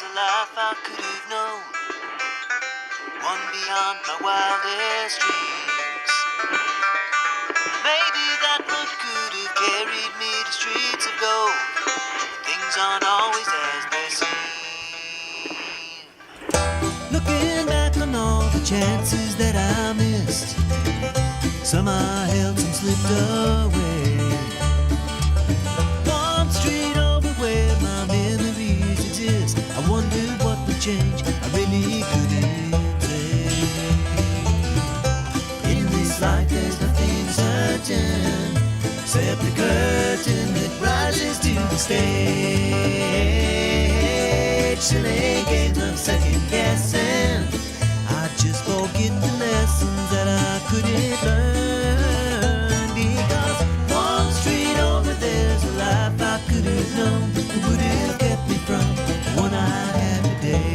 there's a life I could have known, one beyond my wildest dreams. Maybe that road could have carried me to streets of gold. Things aren't always as they seem. Looking back on all the chances that I missed, some I held, some slipped away. One street over where my memories exist, I wonder what would change, I really couldn't say. In this life there's nothing certain, except the curtain that rises to the stage. Silly games of second guessing, I just forget the lessons that I couldn't learn. Because one street over there's a life I could have known, that would have kept me from the one I had today.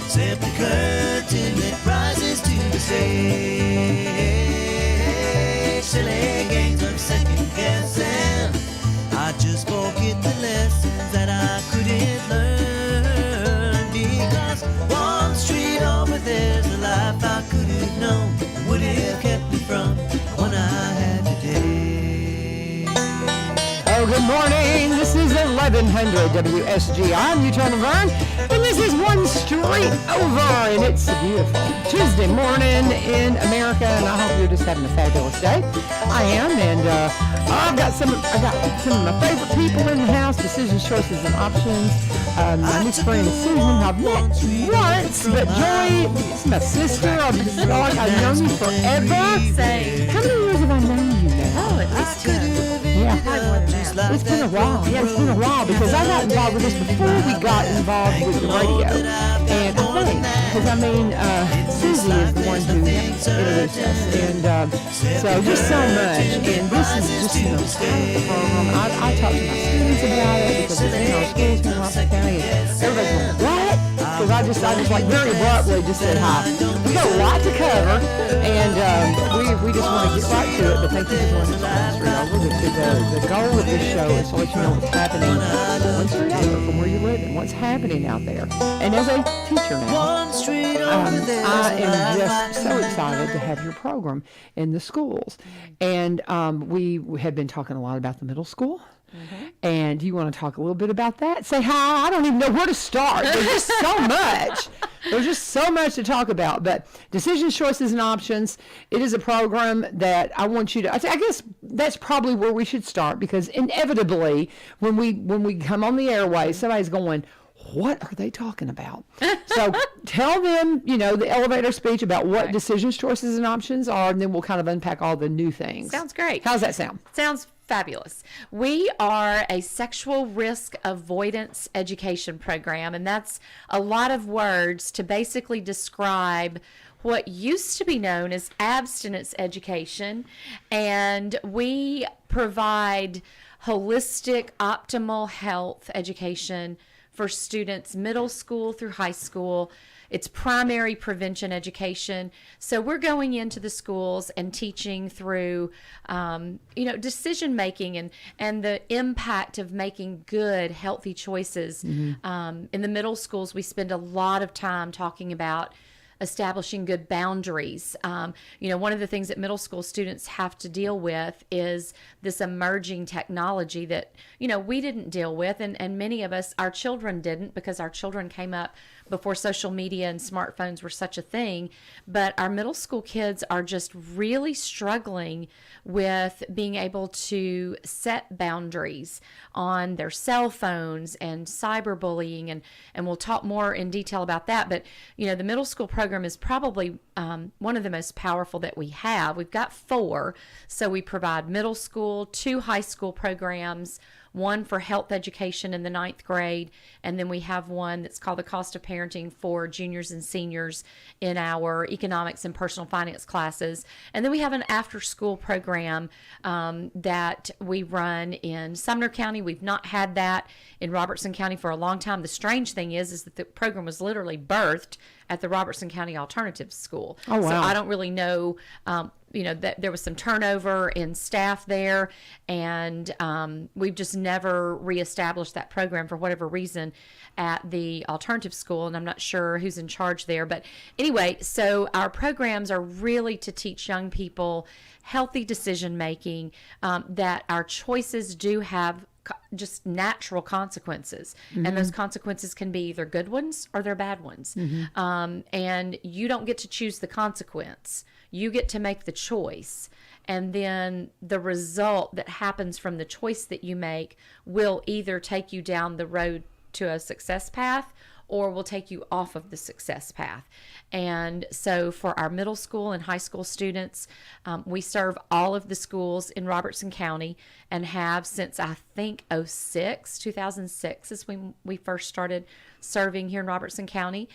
Except the curtain that rises to the stage. Silly games of second guessing, I just forget the lessons that I couldn't learn. Because one street over there's a life I could have known, that would have kept me from the one I had today. Oh, good morning. This is 1100 WSG. I'm Utah Laverne, and this is one street over, and it's a beautiful Tuesday morning in America, and I hope you're just having a fabulous day. I am, and I got some of my favorite people in the house, Decisions, Choices, and Options. My new friend Susan, I've met once, but Joi is my sister. I feel like I've known you forever. Same. How many years have I known you now? Oh, at least 10. Yeah. Probably more than that. It's been a while. Yeah, it's been a while because I got involved with this before we got involved with the radio. And I think, because I mean, Susie is the one who introduced us. And so just so much. And this is just an incredible program. I talk to my students about it because it's in our schools in Rockland County. And everybody's going, what? Because I just like very abruptly just said hi. We've got a lot to cover. And we just want to get right to it. But thank you for joining us on the goal of this show is to let you know what's happening one street over from where you live and what's happening out there. And as a teacher now, I am just so excited to have your program in the schools. And we have been talking a lot about the middle school. Mm-hmm. And you want to talk a little bit about that? Say hi. I don't even know where to start. There's just so much. There's just so much to talk about. But Decisions, Choices, and Options, it is a program that I want you to, I guess that's probably where we should start, because inevitably when we come on the airways, somebody's going, what are they talking about? So tell them, the elevator speech about what Decisions, Choices, and Options are, and then we'll kind of unpack all the new things. Sounds great. How's that sound? Sounds fabulous. We are a sexual risk avoidance education program, and that's a lot of words to basically describe what used to be known as abstinence education, and we provide holistic, optimal health education for students middle school through high school. It's primary prevention education. So we're going into the schools and teaching through, decision making and the impact of making good, healthy choices. Mm-hmm. In the middle schools, we spend a lot of time talking about establishing good boundaries. One of the things that middle school students have to deal with is this emerging technology that, we didn't deal with, and many of us, our children didn't, because our children came up before social media and smartphones were such a thing. But our middle school kids are just really struggling with being able to set boundaries on their cell phones and cyberbullying, and we'll talk more in detail about that. But, the middle school program program is probably one of the most powerful that we have. We've got 4. So we provide middle school, 2 high school programs, 1 for health education in the 9th grade, and then we have one that's called the Cost of Parenting for juniors and seniors in our economics and personal finance classes. And then we have an after-school program that we run in Sumner County. We've not had that in Robertson County for a long time. The strange thing is that the program was literally birthed at the Robertson County Alternative School. Oh, wow. So I don't really know, that there was some turnover in staff there, and we've just never reestablished that program for whatever reason at the alternative school, and I'm not sure who's in charge there. But anyway, so our programs are really to teach young people healthy decision making, that our choices do have just natural consequences, and those consequences can be either good ones or they're bad ones. And you don't get to choose the consequence. You get to make the choice, and then the result that happens from the choice that you make will either take you down the road to a success path or will take you off of the success path. And so for our middle school and high school students, we serve all of the schools in Robertson County and have since I think 2006 is when we first started serving here in Robertson County.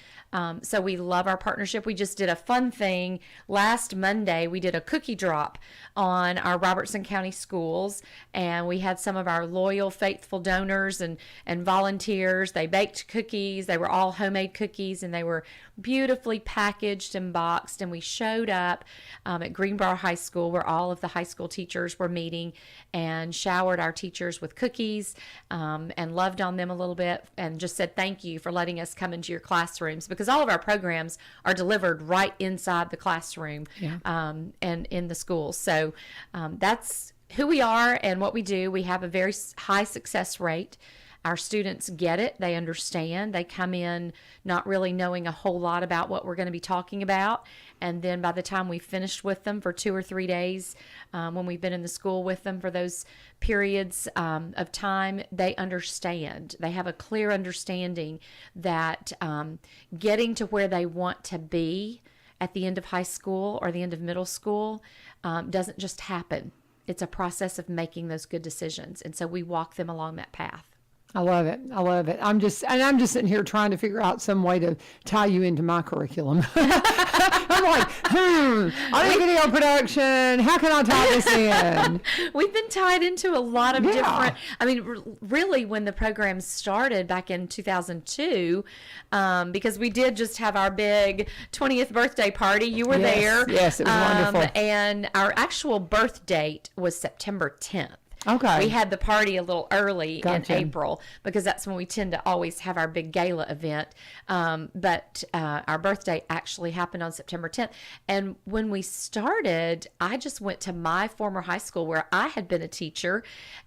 So we love our partnership. We just did a fun thing last Monday. We did a cookie drop on our Robertson County schools, and we had some of our loyal, faithful donors and volunteers. They baked cookies. They were all homemade cookies, and they were beautifully packaged and boxed. And we showed up at Greenbrier High School, where all of the high school teachers were meeting, and showered our teachers with cookies, and loved on them a little bit, and just said thank you for letting us come into your classrooms, because all of our programs are delivered right inside the classroom. And in the schools. So that's who we are and what we do. We have a very high success rate. Our students get it. They understand. They come in not really knowing a whole lot about what we're going to be talking about. And then by the time we finished with them for 2 or 3 days, when we've been in the school with them for those periods of time, they understand. They have a clear understanding that getting to where they want to be at the end of high school or the end of middle school doesn't just happen. It's a process of making those good decisions. And so we walk them along that path. I love it. I love it. I'm just sitting here trying to figure out some way to tie you into my curriculum. I'm like, I need video production. How can I tie this in? We've been tied into a lot of different, I mean, really when the program started back in 2002, because we did just have our big 20th birthday party. You were there. Yes, it was wonderful. And our actual birth date was September 10th. Okay. We had the party a little early Gotcha. in April, because that's when we tend to always have our big gala event. But our birthday actually happened on September 10th. And when we started, I just went to my former high school where I had been a teacher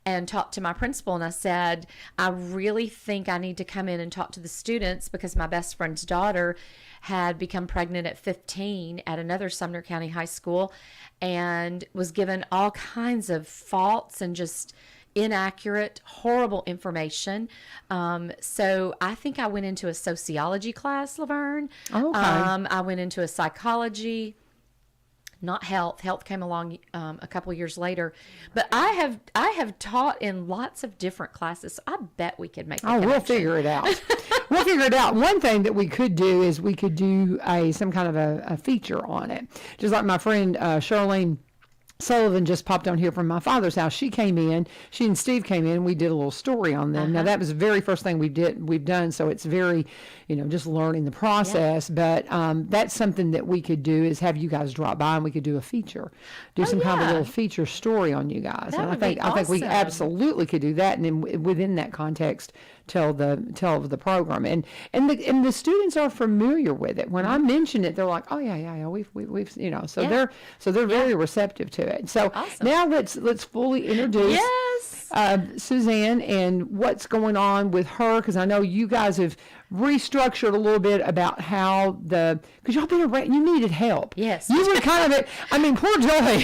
and talked to my principal. And I said, I really think I need to come in and talk to the students, because my best friend's daughter had become pregnant at 15 at another Sumner County high school and was given all kinds of false and just inaccurate, horrible information. So I think I went into a sociology class, Laverne. Okay. I went into a psychology, not health. Health came along a couple of years later. But I have taught in lots of different classes. So I bet we could make a connection. We'll figure it out. We'll figure it out. One thing that we could do is we could do some kind of a feature on it. Just like my friend Charlene Sullivan just popped on here from my father's house. She and Steve came in, and we did a little story on them. Now that was the very first thing we've done, so it's very, just learning the process. Yeah. But that's something that we could do, is have you guys drop by, and we could do a feature, some kind of a little feature story on you guys. That and would be I think we awesome. absolutely could do that, and then within that context, tell the program, and the students are familiar with it. When I mention it, they're like, oh yeah, we've so they're very receptive to it. So Awesome. now let's fully introduce Suzanne, and what's going on with her, because I know you guys have restructured a little bit about how because y'all been around, you needed help. Yes. You were kind of, I mean, poor Joy,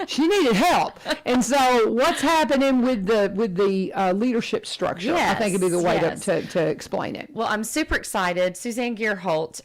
she needed help. And so what's happening with the leadership structure? I think it'd be the way to explain it. Well, I'm super excited. Suzanne Gearholt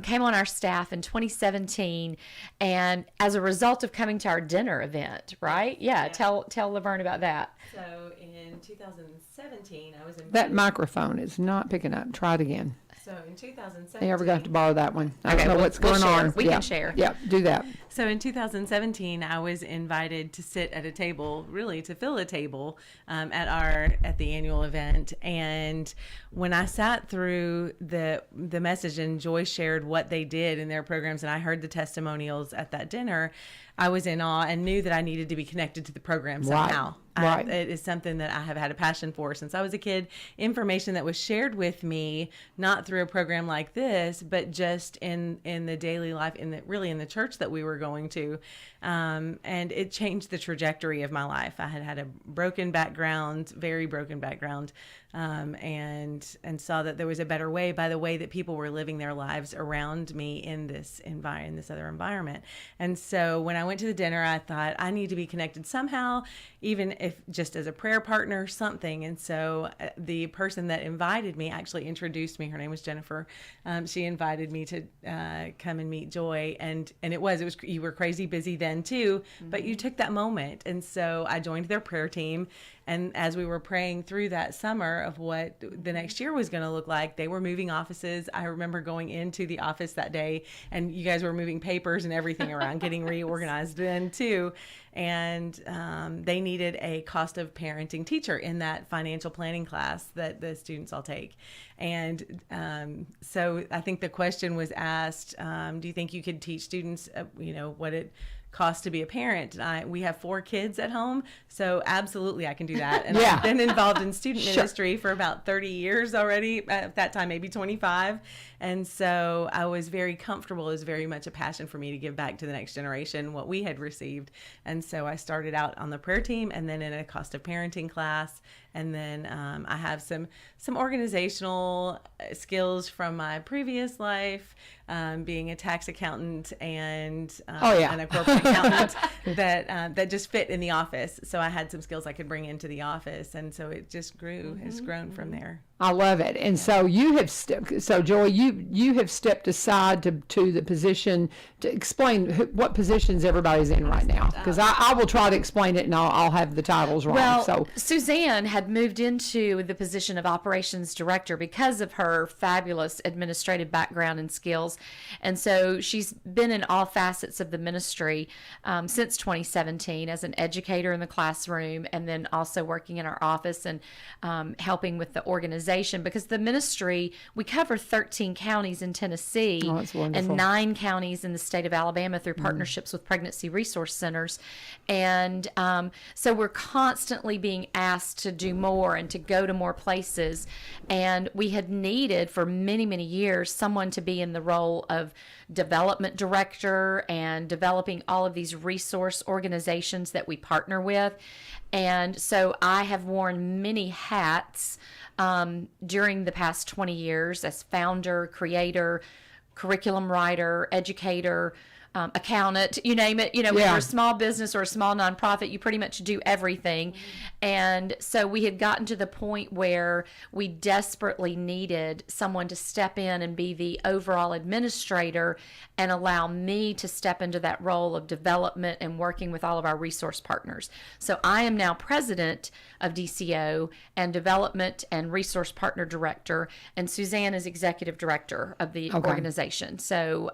came on our staff in 2017, and as a result of coming to our dinner event, right? Yeah. Tell Laverne about that. So in 2017, I was invited. That microphone is not picking up. Try it again. So in 2017. Yeah, we're going to have to borrow that one. I Okay, don't know we'll what's going share. on. We can share. Yeah, do that. So in 2017, I was invited to sit at a table, really to fill a table at the annual event. And when I sat through the message and Joy shared what they did in their programs, and I heard the testimonials at that dinner, I was in awe and knew that I needed to be connected to the program somehow. Right. It is something that I have had a passion for since I was a kid. Information that was shared with me, not through a program like this, but just in the daily life, in the church that we were going to. And it changed the trajectory of my life. I had a broken background, very broken background, and saw that there was a better way by the way that people were living their lives around me in this other environment. And so when I went to the dinner, I thought I need to be connected somehow, even if just as a prayer partner, something. And so the person that invited me actually introduced me. Her name was Jennifer. She invited me to come and meet Joy, and it was you were crazy busy then too, but you took that moment. And so I joined their prayer team. And as we were praying through that summer of what the next year was going to look like, they were moving offices. I remember going into the office that day, and you guys were moving papers and everything around, getting reorganized then too. And they needed a cost of parenting teacher in that financial planning class that the students all take. And so I think the question was asked, do you think you could teach students, what it cost to be a parent? We have 4 kids at home, so absolutely I can do that. And I've been involved in student ministry for about 30 years already, at that time maybe 25. And so I was very comfortable. It was very much a passion for me to give back to the next generation what we had received. And so I started out on the prayer team and then in a cost of parenting class. And then I have some organizational skills from my previous life, being a tax accountant and a corporate accountant that just fit in the office. So I had some skills I could bring into the office, and so it just grew. It's grown from there. I love it. And so you have Joy, you have stepped aside to the position to explain what positions everybody's in right now, because I will try to explain it and I'll have the titles wrong. Well, so Suzanne had moved into the position of operations director because of her fabulous administrative background and skills. And so she's been in all facets of the ministry since 2017 as an educator in the classroom, and then also working in our office and helping with the organization, because the ministry, we cover 13 counties in Tennessee and 9 counties in the state of Alabama through partnerships with pregnancy resource centers. And so we're constantly being asked to do more and to go to more places. And we had needed for many, many years someone to be in the role of development director and developing all of these resource organizations that we partner with. And so I have worn many hats during the past 20 years as founder, creator, curriculum writer, educator, accountant, you name it. When you're a small business or a small nonprofit, you pretty much do everything. And so we had gotten to the point where we desperately needed someone to step in and be the overall administrator and allow me to step into that role of development and working with all of our resource partners. So I am now president of DCO and development and resource partner director, and Suzanne is executive director of the organization. So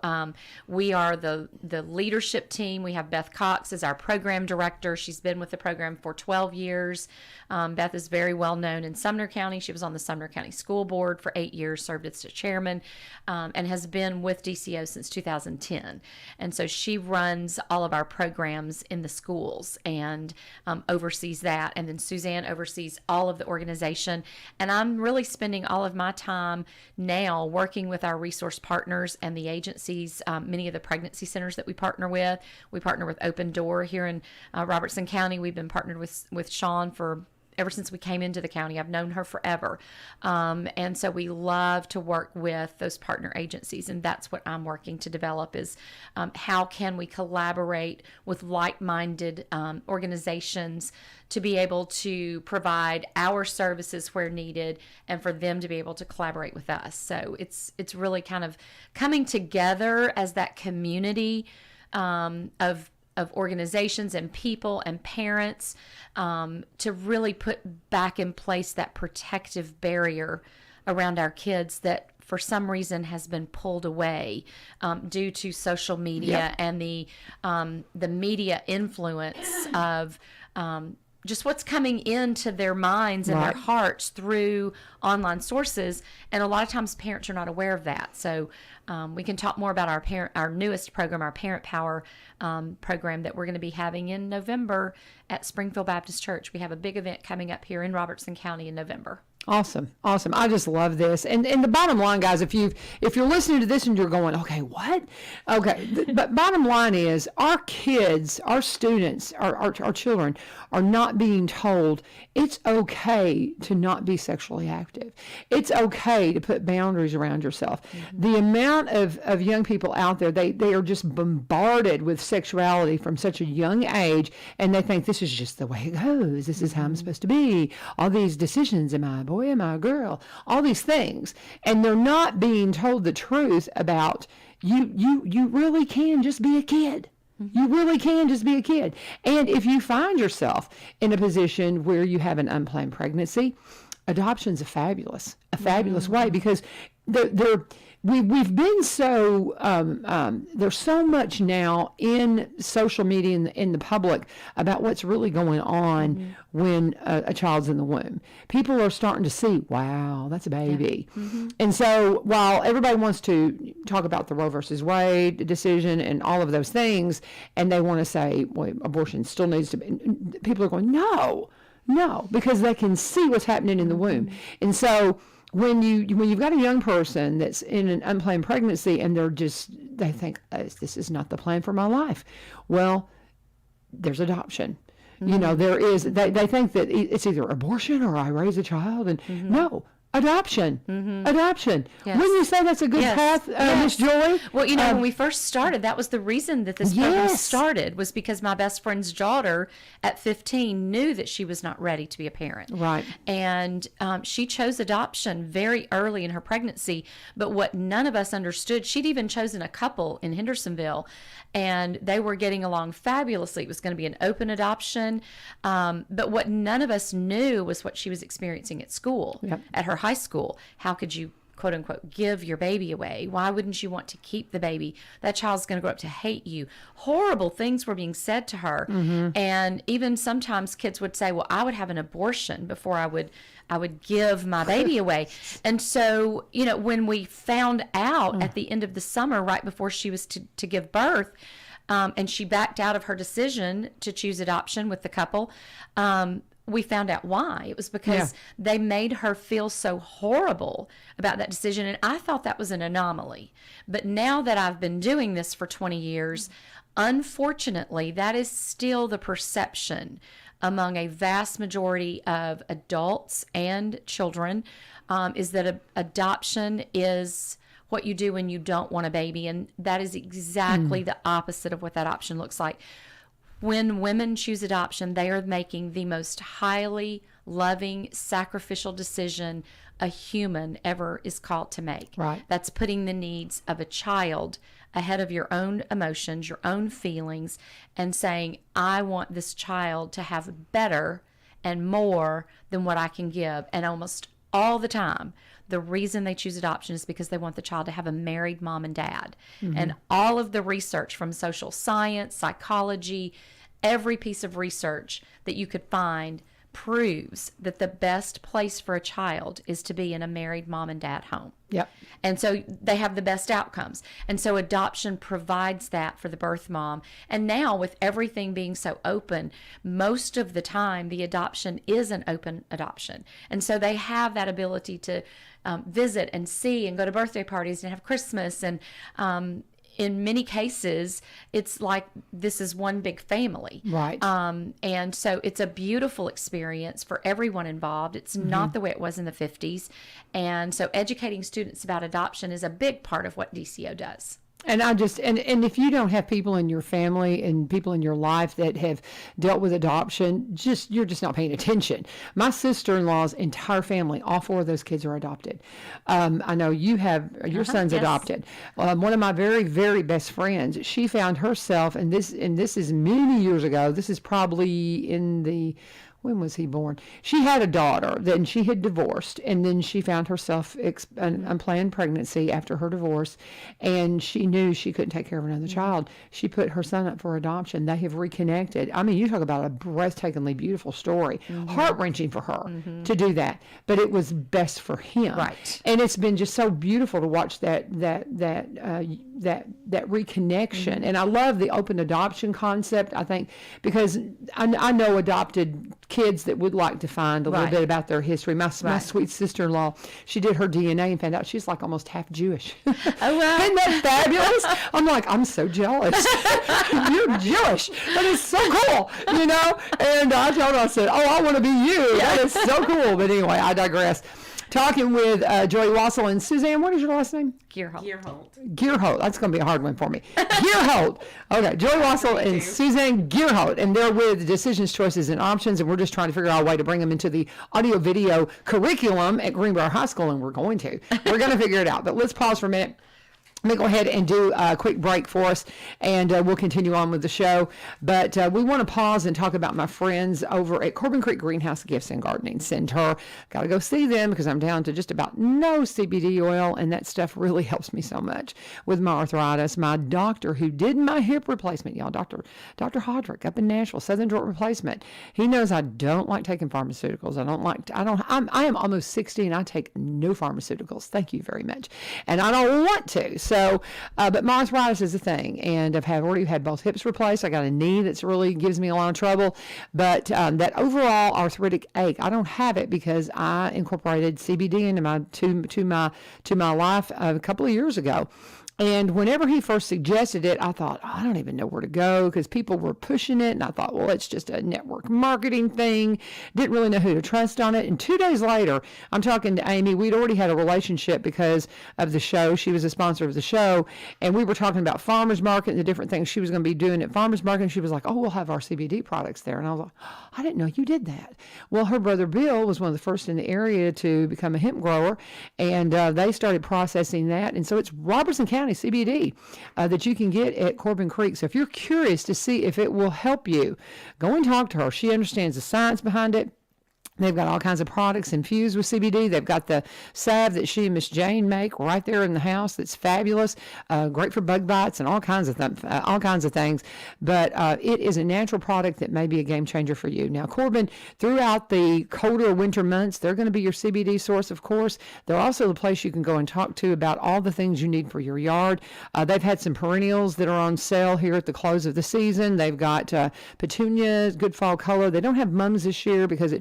we are the leadership team. We have Beth Cox as our program director. She's been with the program for 12 years. Beth is very well known in Sumner County. She was on the Sumner County School Board for 8 years, served as the chairman, and has been with DCO since 2010. And so she runs all of our programs in the schools and oversees that. And then Suzanne oversees all of the organization. And I'm really spending all of my time now working with our resource partners and the agencies, many of the pregnancy centers that we partner with. We partner with Open Door here in Robertson County. We've been partnered with Sean for ever since we came into the county. I've known her forever. And so we love to work with those partner agencies. And that's what I'm working to develop is how can we collaborate with like-minded organizations to be able to provide our services where needed and for them to be able to collaborate with us. So it's really kind of coming together as that community of organizations and people and parents to really put back in place that protective barrier around our kids that for some reason has been pulled away due to social media and the media influence of just what's coming into their minds and their hearts through online sources. And a lot of times parents are not aware of that. So we can talk more about our newest program, our Parent Power program that we're going to be having in November at Springfield Baptist Church. We have a big event coming up here in Robertson County in November. Awesome. I just love this. And the bottom line, guys, if you're listening to this and you're going, okay, what? Okay, but bottom line is our kids, our students, our children are not being told it's okay to not be sexually active. It's okay to put boundaries around yourself. Mm-hmm. The amount of young people out there, they are just bombarded with sexuality from such a young age, and they think this is just the way it goes. This is how I'm supposed to be. All these decisions, am I a boy, am I a girl? All these things. And they're not being told the truth about you really can just be a kid. You really can just be a kid. And if you find yourself in a position where you have an unplanned pregnancy, adoption's a fabulous way, because we've been so there's so much now in social media and in the public about what's really going on when a child's in the womb. People are starting to see, wow, that's a baby. And so while everybody wants to talk about the Roe versus Wade decision and all of those things, and they want to say, well, abortion still needs to be, people are going, no, because they can see what's happening in the womb. And so when you've got a young person that's in an unplanned pregnancy and they think, this is not the plan for my life. Well, there's adoption. There is, they think that it's either abortion or I raise a child, and no. Adoption. Adoption. Yes. Wouldn't you say that's a good path, Miss Joy? Well, when we first started, that was the reason that this program started, was because my best friend's daughter at 15 knew that she was not ready to be a parent. Right. And she chose adoption very early in her pregnancy. But what none of us understood, she'd even chosen a couple in Hendersonville, and they were getting along fabulously. It was going to be an open adoption. But what none of us knew was what she was experiencing at school, at her high school. How could you, quote unquote, give your baby away? Why wouldn't you want to keep the baby? That child's going to grow up to hate you. Horrible things were being said to her. And even sometimes kids would say, well, I would have an abortion before I would give my baby away. And so, when we found out at the end of the summer, right before she was to give birth, and she backed out of her decision to choose adoption with the couple, we found out why. It was because they made her feel so horrible about that decision. And I thought that was an anomaly. But now that I've been doing this for 20 years, unfortunately, that is still the perception among a vast majority of adults and children, is that adoption is what you do when you don't want a baby. And that is exactly the opposite of what that option looks like. When women choose adoption, they are making the most highly loving, sacrificial decision a human ever is called to make. Right. That's putting the needs of a child ahead of your own emotions, your own feelings, and saying, I want this child to have better and more than what I can give. And almost all the time, the reason they choose adoption is because they want the child to have a married mom and dad. And all of the research from social science, psychology, every piece of research that you could find proves that the best place for a child is to be in a married mom and dad home. Yep. And so they have the best outcomes. And so adoption provides that for the birth mom. And now with everything being so open, most of the time the adoption is an open adoption. And so they have that ability to visit and see and go to birthday parties and have Christmas and in many cases, it's like this is one big family. Right. And so it's a beautiful experience for everyone involved. It's not the way it was in the 50s. And so educating students about adoption is a big part of what DCO does. And and if you don't have people in your family and people in your life that have dealt with adoption, you're just not paying attention. My sister-in-law's entire family, all 4 of those kids are adopted. I know you have your son's yes. adopted. One of my very, very best friends, she found herself, and this is many years ago. This is probably in the when was he born? She had a daughter, then she had divorced, and then she found herself an unplanned pregnancy after her divorce, and she knew she couldn't take care of another child. She put her son up for adoption. They have reconnected. I mean, you talk about a breathtakingly beautiful story. Heart-wrenching for her to do that, but it was best for him. Right. And it's been just so beautiful to watch that reconnection. And I love the open adoption concept, I think, because I know adopted kids that would like to find a little Right. bit about their history. My sweet sister-in-law, she did her DNA and found out she's like almost half Jewish. Oh, wow. Isn't that fabulous? I'm like, I'm so jealous. You're Jewish. That is so cool, you know? And I told her, I said, oh, I want to be you. That is so cool. But anyway, I digress. Talking with Joi Wasill and Suzanne, what is your last name? Gearholt. Gearholt. That's going to be a hard one for me. Gearholt. Okay, Joi Wasill and Suzanne Gearholt, and they're with Decisions, Choices, and Options, and we're just trying to figure out a way to bring them into the audio-video curriculum at Greenbrier High School, and we're going to. We're going to figure it out, but let's pause for a minute. Let me go ahead and do a quick break for us, and we'll continue on with the show. But we want to pause and talk about my friends over at Corbin Creek Greenhouse Gifts and Gardening Center. Got to go see them because I'm down to just about no CBD oil, and that stuff really helps me so much with my arthritis. My doctor who did my hip replacement, y'all, Dr. Hodrick up in Nashville, Southern Joint Replacement, he knows I don't like taking pharmaceuticals. I am almost 60 and I take no pharmaceuticals. Thank you very much. And I don't want to. So, but my arthritis is a thing, and I've already had both hips replaced. I got a knee that's really gives me a lot of trouble, but that overall arthritic ache, I don't have it because I incorporated CBD into my life a couple of years ago. And whenever he first suggested it, I thought, I don't even know where to go because people were pushing it. And I thought, well, it's just a network marketing thing. Didn't really know who to trust on it. And 2 days later, I'm talking to Amy. We'd already had a relationship because of the show. She was a sponsor of the show. And we were talking about farmers market and the different things she was going to be doing at farmers market. And she was like, oh, we'll have our CBD products there. And I was like, I didn't know you did that. Well, her brother Bill was one of the first in the area to become a hemp grower. And they started processing that. And so it's Robertson County CBD that you can get at Corbin Creek. So if you're curious to see if it will help you, go and talk to her. She understands the science behind it. They've got all kinds of products infused with CBD. They've got the salve that she and Miss Jane make right there in the house. That's fabulous, great for bug bites and all kinds of things. But it is a natural product that may be a game changer for you. Now, Corbin, throughout the colder winter months, they're going to be your CBD source, of course. They're also the place you can go and talk to about all the things you need for your yard. They've had some perennials that are on sale here at the close of the season. They've got petunias, good fall color. They don't have mums this year because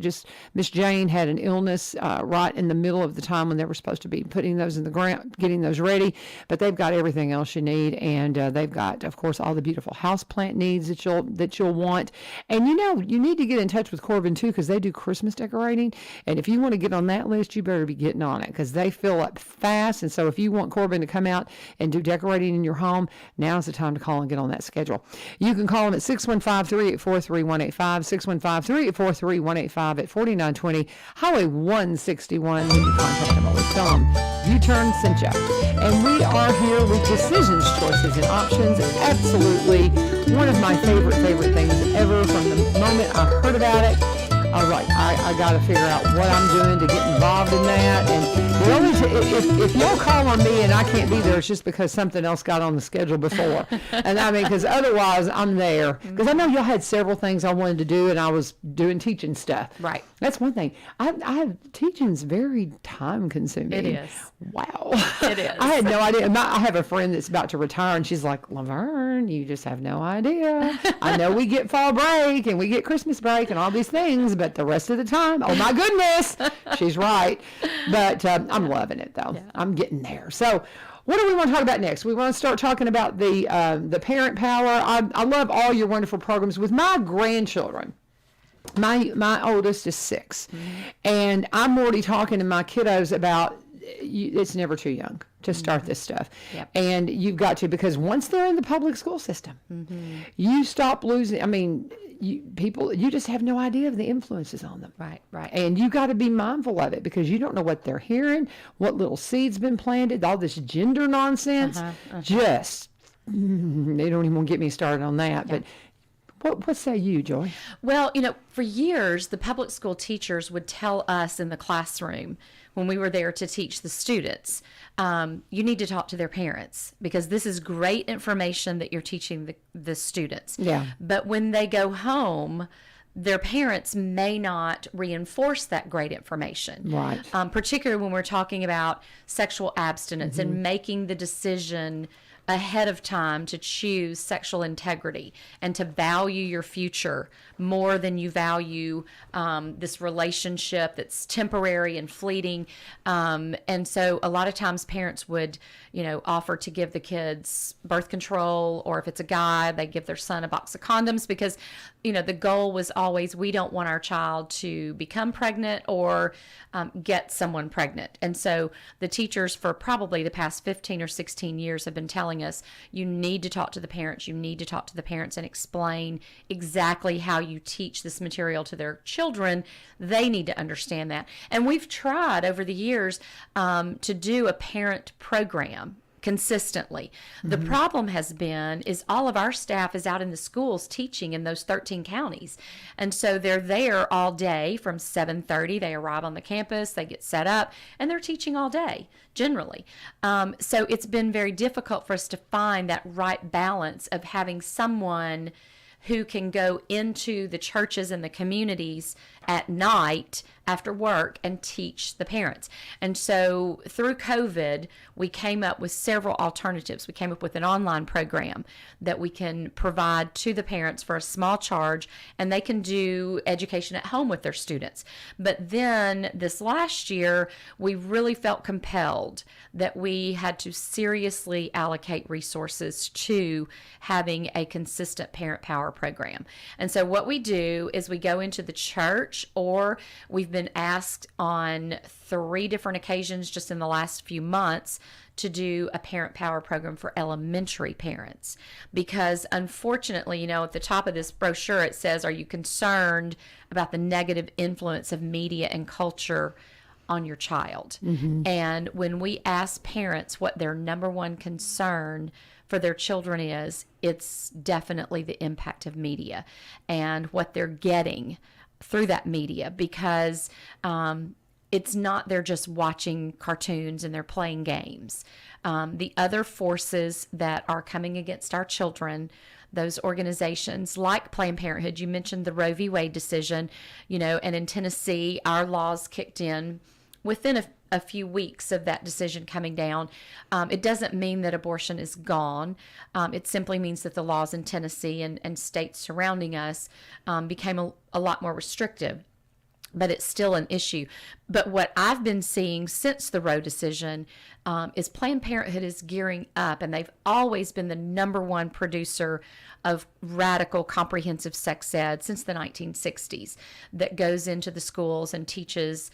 Miss Jane had an illness right in the middle of the time when they were supposed to be putting those in the ground, getting those ready. But they've got everything else you need, and they've got, of course, all the beautiful house plant needs that you'll want. And you need to get in touch with Corbin too because they do Christmas decorating. And if you want to get on that list, you better be getting on it because they fill up fast. And so if you want Corbin to come out and do decorating in your home, now's the time to call and get on that schedule. You can call them at 615-384-3185, 615-384-3185 at 4920 Highway 161. When you contact them, always tell them U-Turn sent you. And we are here with Decisions, Choices, and Options. Absolutely one of my favorite things ever. From the moment I heard about it, I was like, I got to figure out what I'm doing to get involved in that. And the only if y'all call on me and I can't be there, it's just because something else got on the schedule before. And I mean, because otherwise I'm there. Because I know y'all had several things I wanted to do, and I was doing teaching stuff. Right. That's one thing. Teaching's very time consuming. It is. Wow. It is. I had no idea. I have a friend that's about to retire, and she's like, Laverne, you just have no idea. I know we get fall break and we get Christmas break and all these things, but the rest of the time, oh my goodness, she's right. But I'm loving it, though. Yeah. I'm getting there. So what do we want to talk about next? We want to start talking about the parent power. I love all your wonderful programs. With my grandchildren, my oldest is 6, and I'm already talking to my kiddos about it's never too young to start this stuff. Yep. And you've got to, because once they're in the public school system, you stop losing. I mean, you just have no idea of the influences on them. Right. And you got to be mindful of it, because you don't know what they're hearing, what little seeds been planted, all this gender nonsense. Just, they don't even want to get me started on that. But what say you, Joy? Well, for years, the public school teachers would tell us in the classroom when we were there to teach the students, you need to talk to their parents, because this is great information that you're teaching the students. Yeah. But when they go home, their parents may not reinforce that great information. Right. Particularly when we're talking about sexual abstinence and making the decision ahead of time to choose sexual integrity and to value your future more than you value this relationship that's temporary and fleeting. And so a lot of times parents would, offer to give the kids birth control, or if it's a guy, they give their son a box of condoms, because, the goal was always, we don't want our child to become pregnant or get someone pregnant. And so the teachers for probably the past 15 or 16 years have been telling us, you need to talk to the parents. You need to talk to the parents and explain exactly how you teach this material to their children. They need to understand that. And we've tried over the years to do a parent program consistently. The problem has been is all of our staff is out in the schools teaching in those 13 counties. And so they're there all day from 7:30. They arrive on the campus, they get set up, and they're teaching all day generally. So it's been very difficult for us to find that right balance of having someone who can go into the churches and the communities at night after work and teach the parents. And so through COVID, we came up with several alternatives. We came up with an online program that we can provide to the parents for a small charge, and they can do education at home with their students. But then this last year, we really felt compelled that we had to seriously allocate resources to having a consistent parent power program. And so what we do is we go into the church, or we've been asked on 3 different occasions just in the last few months to do a parent power program for elementary parents. Because unfortunately, at the top of this brochure, it says, are you concerned about the negative influence of media and culture on your child? And when we ask parents what their number one concern for their children is, it's definitely the impact of media and what they're getting through that media, because it's not they're just watching cartoons and they're playing games. The other forces that are coming against our children, those organizations like Planned Parenthood, you mentioned the Roe v. Wade decision, and in Tennessee, our laws kicked in within a few weeks of that decision coming down. It doesn't mean that abortion is gone. It simply means that the laws in Tennessee and states surrounding us became a lot more restrictive. But it's still an issue. But what I've been seeing since the Roe decision is Planned Parenthood is gearing up, and they've always been the number one producer of radical comprehensive sex ed since the 1960s that goes into the schools and teaches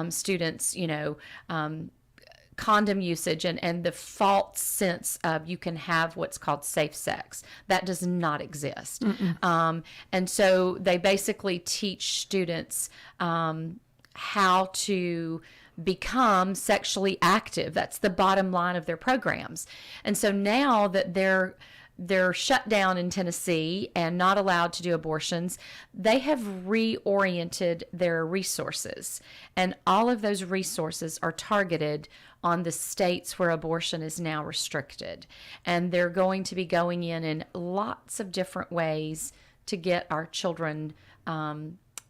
students, condom usage and the false sense of you can have what's called safe sex. That does not exist. And so they basically teach students how to become sexually active. That's the bottom line of their programs. And so now that they're shut down in Tennessee and not allowed to do abortions, they have reoriented their resources. And all of those resources are targeted on the states where abortion is now restricted. And they're going to be going in lots of different ways to get our children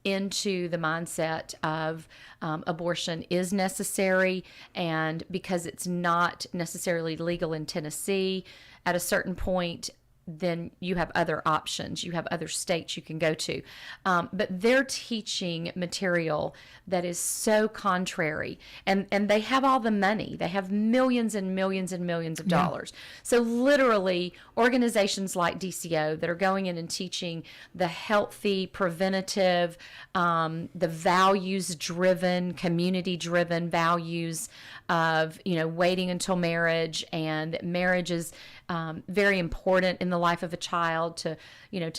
into the mindset of abortion is necessary. And because it's not necessarily legal in Tennessee, at a certain point, then you have other options. You have other states you can go to. But they're teaching material that is so contrary. And they have all the money. They have millions and millions and millions of dollars. So literally, organizations like DCO that are going in and teaching the healthy, preventative, the values-driven, community-driven values of, waiting until marriage, and that marriage is very important in the life of a child, to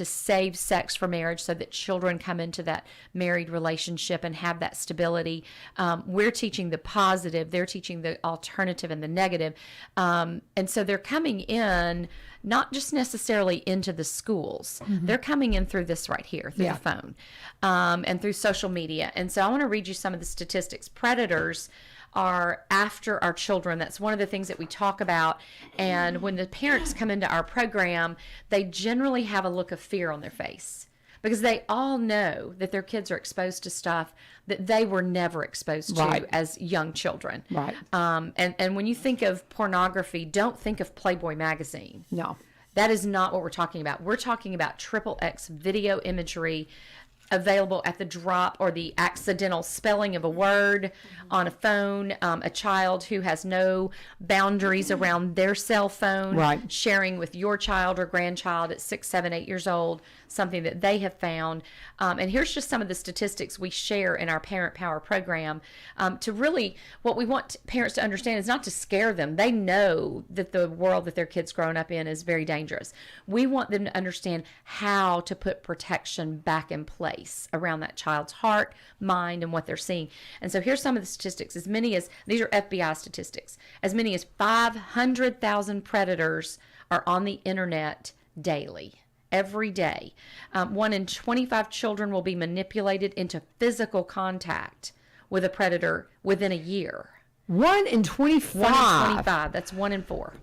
save sex for marriage so that children come into that married relationship and have that stability. We're teaching the positive, they're teaching the alternative and the negative. And so they're coming in, not just necessarily into the schools, they're coming in through this right here, through the phone, and through social media. And so I want to read you some of the statistics. Predators are after our children. That's one of the things that we talk about. And when the parents come into our program, they generally have a look of fear on their face, because they all know that their kids are exposed to stuff that they were never exposed to as young children. Right. And when you think of pornography, don't think of Playboy magazine. No. That is not what we're talking about. We're talking about XXX video imagery available at the drop or the accidental spelling of a word on a phone. A child who has no boundaries around their cell phone, sharing with your child or grandchild at 6, 7, 8 years old, something that they have found. And here's just some of the statistics we share in our Parent Power program. To really, what we want parents to understand is not to scare them. They know that the world that their kids growing up in is very dangerous. We want them to understand how to put protection back in place around that child's heart, mind, and what they're seeing. And so here's some of the statistics. As many as, these are FBI statistics, as many as 500,000 predators are on the internet daily. Every day. 1 in 25 children will be manipulated into physical contact with a predator within a year. 1 in 25? 1 in 25. That's 1 in 4.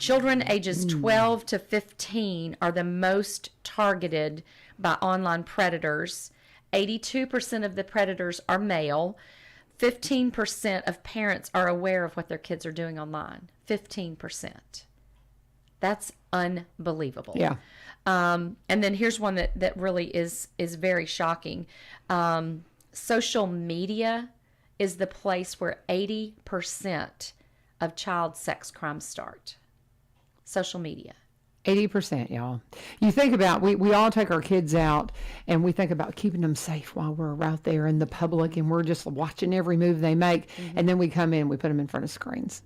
Children ages 12 to 15 are the most targeted by online predators. 82% of the predators are male. 15% of parents are aware of what their kids are doing online. 15%. That's unbelievable. Yeah. And then here's one that really is very shocking. Social media is the place where 80% of child sex crimes start. Social media. 80%, y'all. You think about, we all take our kids out and we think about keeping them safe while we're out there in the public, and we're just watching every move they make. And then we come in, we put them in front of screens.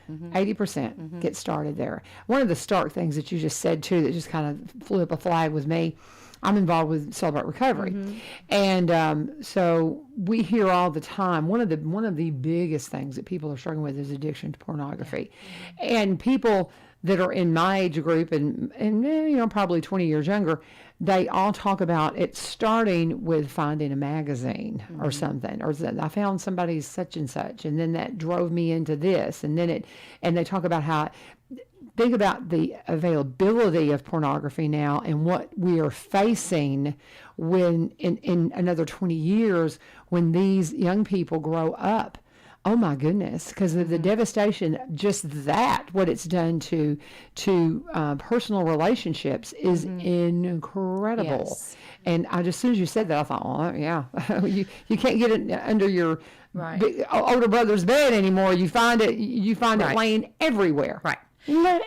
80% get started there. One of the stark things that you just said too that just kind of flew up a flag with me, I'm involved with Celebrate Recovery. And so we hear all the time, one of the biggest things that people are struggling with is addiction to pornography. And people that are in my age group and probably 20 years younger, they all talk about it starting with finding a magazine or something, or I found somebody's such and such, and then that drove me into this, and then and they talk about how, think about the availability of pornography now and what we are facing when in another 20 years when these young people grow up. Oh my goodness, because of the devastation, just that, what it's done to personal relationships is incredible. Yes. And as soon as you said that, I thought, oh yeah, you can't get it under your older brother's bed anymore. You find it laying everywhere. Right.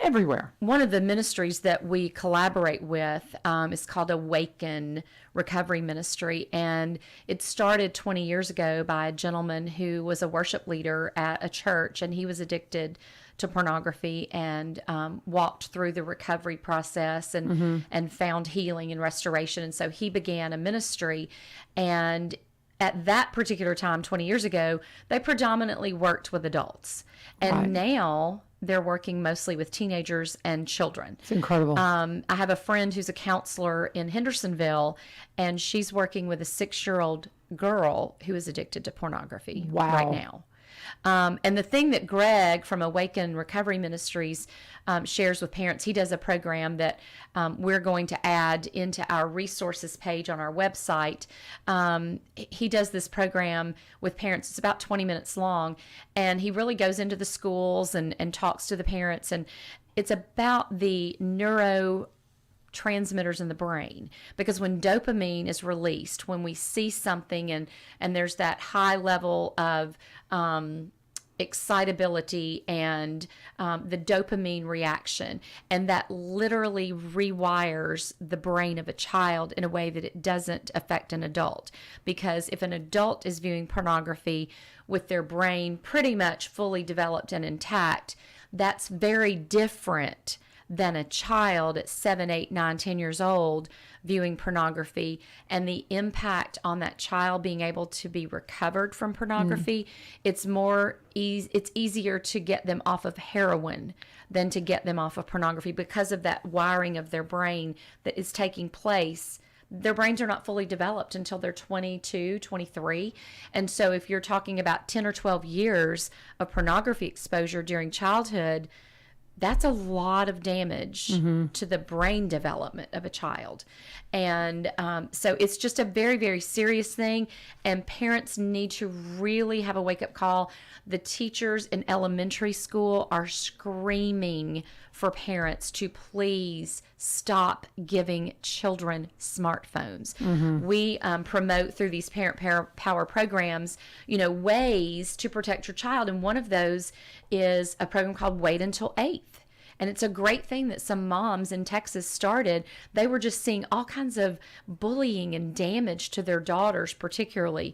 Everywhere. One of the ministries that we collaborate with is called Awaken Recovery Ministry, and it started 20 years ago by a gentleman who was a worship leader at a church, and he was addicted to pornography and walked through the recovery process and found healing and restoration. And so he began a ministry, and at that particular time, 20 years ago, they predominantly worked with adults. And now they're working mostly with teenagers and children. It's incredible. I have a friend who's a counselor in Hendersonville, and she's working with a 6-year-old girl who is addicted to pornography right now. And the thing that Greg from Awaken Recovery Ministries shares with parents, he does a program that we're going to add into our resources page on our website. He does this program with parents. It's about 20 minutes long, and he really goes into the schools and talks to the parents. And it's about the neurotransmitters in the brain, because when dopamine is released, when we see something and there's that high level of excitability and the dopamine reaction, and that literally rewires the brain of a child in a way that it doesn't affect an adult. Because if an adult is viewing pornography with their brain pretty much fully developed and intact, that's very different than a child at 7, 8, 9, 10 years old viewing pornography, and the impact on that child being able to be recovered from pornography. It's easier to get them off of heroin than to get them off of pornography, because of that wiring of their brain that is taking place. Their brains are not fully developed until they're 22, 23. And so if you're talking about 10 or 12 years of pornography exposure during childhood, that's a lot of damage to the brain development of a child. And so it's just a very, very serious thing. And parents need to really have a wake-up call. The teachers in elementary school are screaming for parents to please stop giving children smartphones. We promote through these parent power programs, ways to protect your child. And one of those is a program called Wait Until 8th. And it's a great thing that some moms in Texas started. They were just seeing all kinds of bullying and damage to their daughters, particularly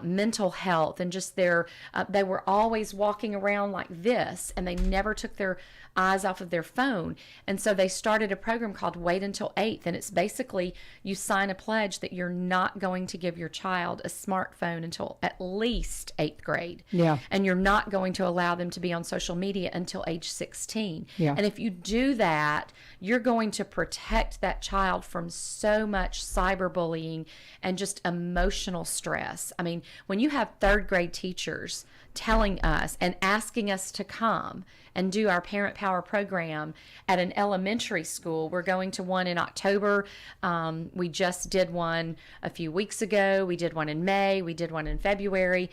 mental health, and just they were always walking around like this, and they never took their eyes off of their phone. And so they started a program called Wait Until 8th. And it's basically you sign a pledge that you're not going to give your child a smartphone until at least 8th grade. Yeah. And you're not going to allow them to be on social media until age 16. Yeah. And if you do that, you're going to protect that child from so much cyberbullying and just emotional stress. I mean, when you have 3rd grade teachers telling us and asking us to come and do our Parent Power program at an elementary school. We're going to one in October. We just did one a few weeks ago. We did one in May. We did one in February.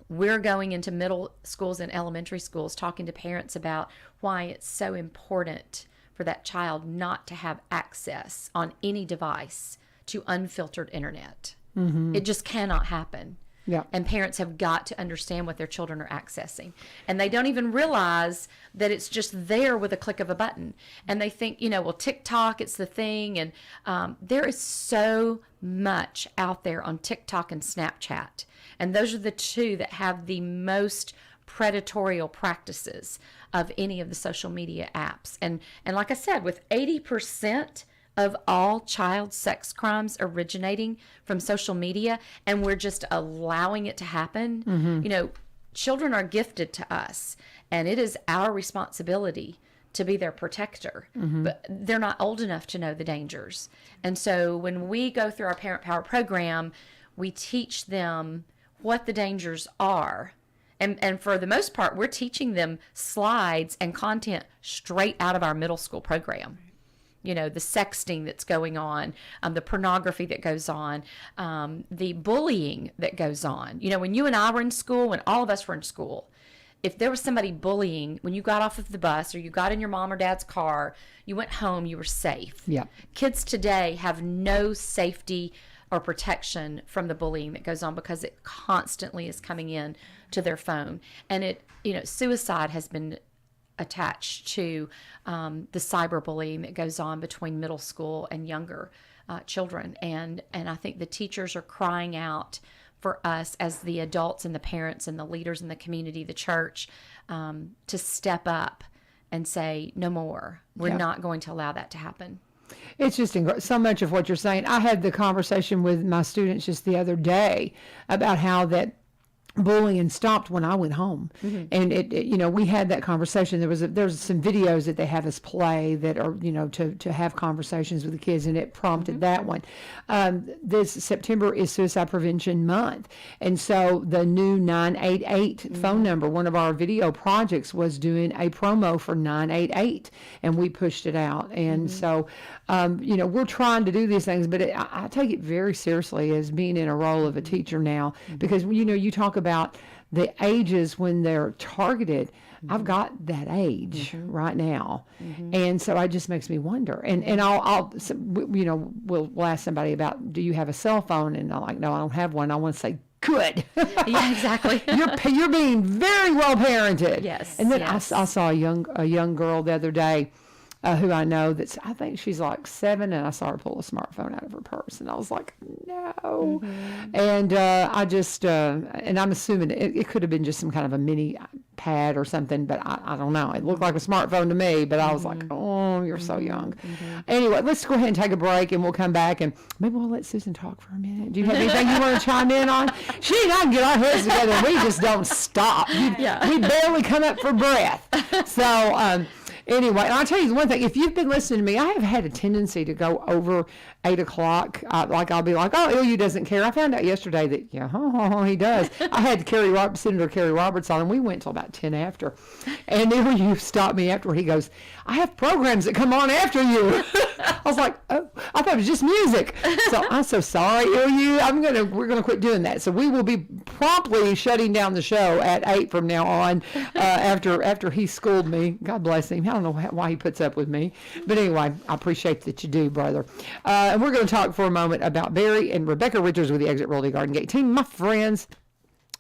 We're going into middle schools and elementary schools talking to parents about why it's so important for that child not to have access on any device to unfiltered internet. It just cannot happen. Yeah. And parents have got to understand what their children are accessing. And they don't even realize that it's just there with a click of a button. And they think, well, TikTok, it's the thing. And there is so much out there on TikTok and Snapchat. And those are the two that have the most predatorial practices of any of the social media apps. And like I said, with 80% of all child sex crimes originating from social media, and we're just allowing it to happen. Children are gifted to us, and it is our responsibility to be their protector, but they're not old enough to know the dangers. And so when we go through our Parent Power program, we teach them what the dangers are. And for the most part, we're teaching them slides and content straight out of our middle school program. The sexting that's going on, the pornography that goes on, the bullying that goes on. When you and I were in school, when all of us were in school, if there was somebody bullying, when you got off of the bus or you got in your mom or dad's car, you went home, you were safe. Yeah. Kids today have no safety or protection from the bullying that goes on, because it constantly is coming in to their phone. And suicide has been attached to the cyberbullying that goes on between middle school and younger children. And I think the teachers are crying out for us as the adults and the parents and the leaders in the community, the church, to step up and say, no more. We're not going to allow that to happen. It's just so much of what you're saying. I had the conversation with my students just the other day about how that bullying stopped when I went home. And we had that conversation. There's some videos that they have us play that are, to have conversations with the kids, and it prompted that one. This September is Suicide Prevention Month. And so the new 988 phone number, one of our video projects was doing a promo for 988, and we pushed it out. And so, we're trying to do these things, but I take it very seriously as being in a role of a teacher now, because, you talk about the ages when they're targeted. I've got that age right now. And so it just makes me wonder. And we'll ask somebody about, do you have a cell phone? And I'm like, no, I don't have one. I want to say, good. Yeah, exactly. You're being very well parented. Yes. And then yes. I saw a young girl the other day, who I know I think she's like 7, and I saw her pull a smartphone out of her purse, and I was like, no. And I just, and I'm assuming it could have been just some kind of a mini pad or something, but I don't know. It looked like a smartphone to me, but I was like, oh, you're so young. Anyway, let's go ahead and take a break, and we'll come back, and maybe we'll let Susan talk for a minute. Do you have anything you want to chime in on? She and I can get our heads together, and we just don't stop. We barely come up for breath. So, anyway, and I'll tell you one thing. If you've been listening to me, I have had a tendency to go over 8 o'clock. I'll be like, oh, Ilya doesn't care. I found out yesterday that, he does. I had Senator Kerry Roberts on, and we went till about 10 after. And then you stopped me after. He goes, I have programs that come on after you. I was like, oh, I thought it was just music. So I'm so sorry, Ilya. We're gonna quit doing that. So we will be promptly shutting down the show at 8 from now on. After he schooled me, God bless him. I don't know why he puts up with me, but anyway, I appreciate that you do, brother. And we're going to talk for a moment about Barry and Rebecca Richards with the Exit Realty Garden Gate team, my friends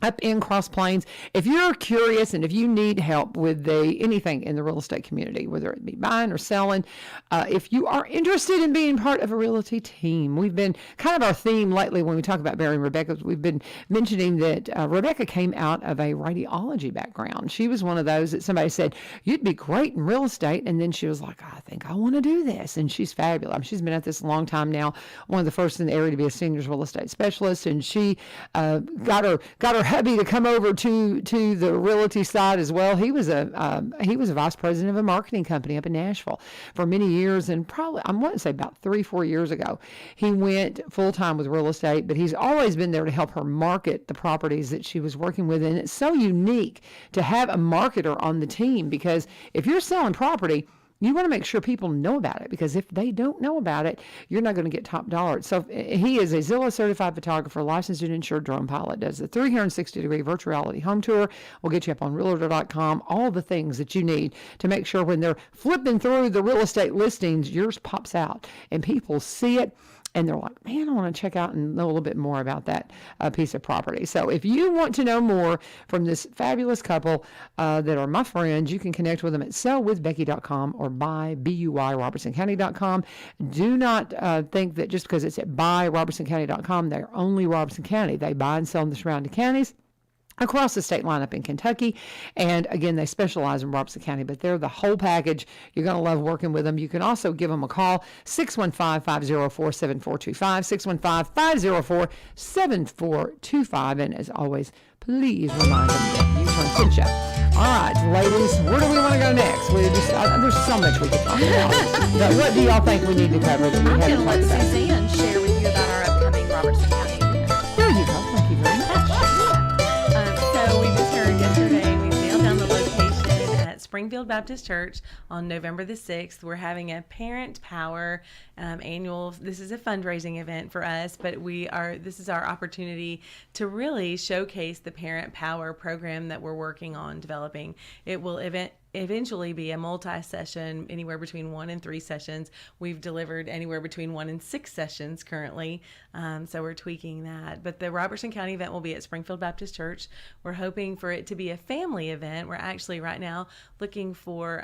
up in Cross Plains. If you're curious and if you need help with anything in the real estate community, whether it be buying or selling, if you are interested in being part of a realty team, we've been kind of our theme lately when we talk about Barry and Rebecca, we've been mentioning that Rebecca came out of a radiology background. She was one of those that somebody said, you'd be great in real estate. And then she was like, I think I want to do this. And she's fabulous. I mean, she's been at this a long time now, one of the first in the area to be a seniors real estate specialist. And she got her hubby to come over to the realty side as well. He was a vice president of a marketing company up in Nashville for many years, and probably I want to say about 3-4 years ago, he went full time with real estate. But he's always been there to help her market the properties that she was working with, and it's so unique to have a marketer on the team, because if you're selling property, you want to make sure people know about it, because if they don't know about it, you're not going to get top dollar. So he is a Zillow certified photographer, licensed and insured drone pilot, does a 360-degree virtual reality home tour. We'll get you up on realtor.com, all the things that you need to make sure when they're flipping through the real estate listings, yours pops out and people see it. And they're like, man, I want to check out and know a little bit more about that piece of property. So if you want to know more from this fabulous couple that are my friends, you can connect with them at sellwithbecky.com or buy.robertsoncounty.com. Do not think that just because it's at buy.robertsoncounty.com, they're only Robertson County. They buy and sell in the surrounding counties across the state line up in Kentucky. And again, they specialize in Robertson County, but they're the whole package. You're going to love working with them. You can also give them a call, 615-504-7425, 615-504-7425. And as always, please remind them that you sent you. All right, ladies, where do we want to go next? There's so much we could talk about. But what do y'all think we need to cover that we I'm haven't going to talked let about? Suzanne share with you about our upcoming Robertson County event. There you go. Thank you very much. So we just heard yesterday, we nailed down the location at Springfield Baptist Church on November the 6th. We're having a Parent Power annual. This is a fundraising event for us, but this is our opportunity to really showcase the Parent Power program that we're working on developing. It will eventually be a multi-session, anywhere between 1 and 3 sessions. We've delivered anywhere between 1 and 6 sessions currently, so we're tweaking that. But the Robertson County event will be at Springfield Baptist Church. We're hoping for it to be a family event. We're actually right now looking for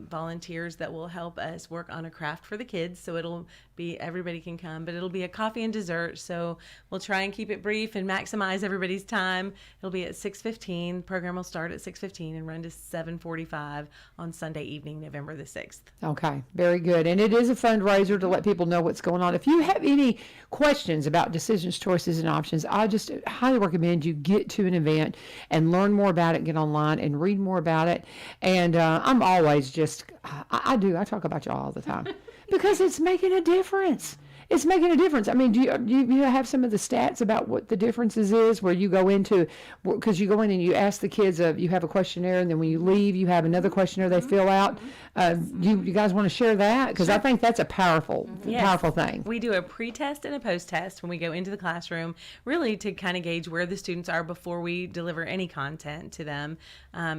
volunteers that will help us work on a craft for the kids. So it'll it'll be, everybody can come, but it'll be a coffee and dessert. So we'll try and keep it brief and maximize everybody's time. It'll be at 6:15. Program will start at 6:15 and run to 7:45 on Sunday evening, November the 6th. Okay, very good. And it is a fundraiser to let people know what's going on. If you have any questions about decisions, choices, and options, I just highly recommend you get to an event and learn more about it, get online and read more about it. And I'm always just, I talk about y'all all the time because it's making a difference. It's making a difference. I mean, do you have some of the stats about what the differences is where you go into, because you go in and you ask the kids, you have a questionnaire, and then when you leave, you have another questionnaire they fill out. You guys want to share that? Because I think that's a powerful thing. We do a pre-test and a post-test when we go into the classroom, really to kind of gauge where the students are before we deliver any content to them,